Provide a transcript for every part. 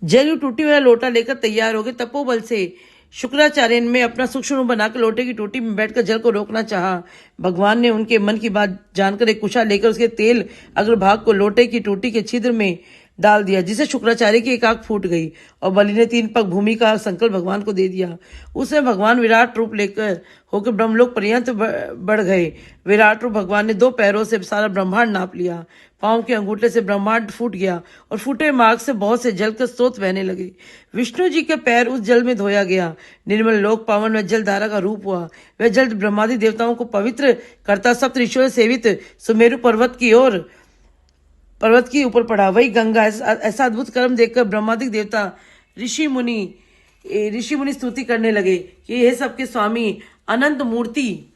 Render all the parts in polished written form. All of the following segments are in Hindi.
जल टूटी वाला लोटा लेकर तैयार हो गए। तपोबल से शुक्राचार्य ने अपना सूक्ष्म रूप बनाकर लोटे की टोटी में बैठकर जल को रोकना चाहा। भगवान ने उनके मन की बात जानकर एक कुशा लेकर उसके तेल अग्रभाग को लोटे की टोटी के छिद्र में डाल दिया, जिससे शुक्राचार्य की एक आंख फूट गई और बलि ने 3 पग भूमि का संकल्प भगवान को दे दिया। उसमें भगवान विराट रूप लेकर होकर ब्रह्मलोक पर्यंत बढ़ गए। विराट रूप भगवान ने 2 पैरों से सारा ब्रह्मांड नाप लिया। पांव के अंगूठे से ब्रह्मांड फूट गया और फूटे मार्ग से बहुत से जल के स्रोत बहने लगे। विष्णु जी के पैर उस जल में धोया गया। निर्मल लोक पावन में जल धारा का रूप हुआ। वह जल ब्रह्मादि देवताओं को पवित्र करता सप्त ऋषियों से सेवित सुमेरु पर्वत की ऊपर पड़ा। वही गंगा ऐसा अद्भुत कर्म देखकर ब्रह्मादिक देवता ऋषि मुनि स्तुति करने लगे कि हे सबके स्वामी अनंत मूर्ति,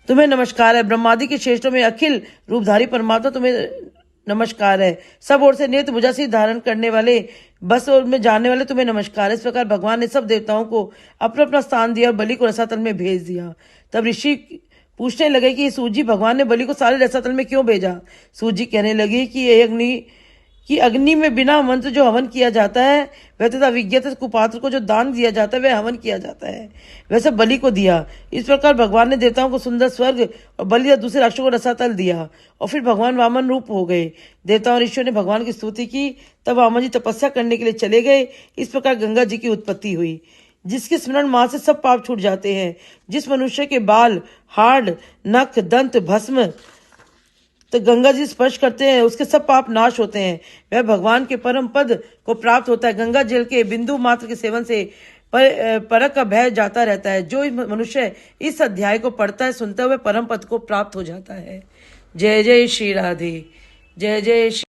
तुम्हें नमस्कार है। ब्रह्मादि के श्रेष्ठों में अखिल रूपधारी परमात्मा, तुम्हें नमस्कार है। सब ओर से नेत्र भुजा से धारण करने वाले, बस और में जाने वाले, तुम्हें नमस्कार है। इस प्रकार भगवान ने सब देवताओं को अपना अपना स्थान दिया और बलि को रसातल में भेज दिया। तब ऋषि पूछने लगे कि सूजी, भगवान ने बलि को सारे रसातल में क्यों भेजा? सूजी कहने लगी कि अग्नि में बिना मंत्र जो हवन किया जाता है, वह तथा विज्ञत कुपात्र को जो दान दिया जाता है, वह हवन किया जाता है, वैसे बलि को दिया। इस प्रकार भगवान ने देवताओं को सुंदर स्वर्ग और बलि या दूसरे राक्षसों को रसातल दिया और फिर भगवान वामन रूप हो गए। देवताओं और ऋषियों ने भगवान की स्तुति की। तब वामन जी तपस्या करने के लिए चले गए। इस प्रकार गंगा जी की उत्पत्ति हुई, जिसके स्मरण मात्र से सब पाप छूट जाते हैं। जिस मनुष्य के बाल, हाड़, नख, दंत, भस्म तो गंगा जी स्पर्श करते हैं, उसके सब पाप नाश होते हैं। वह भगवान के परम पद को प्राप्त होता है। गंगा जल के बिंदु मात्र के सेवन से परक का भय जाता रहता है। जो मनुष्य इस अध्याय को पढ़ता है, सुनता हुए परम पद को प्राप्त हो जाता है। जय जय श्री राधे, जय जय श्री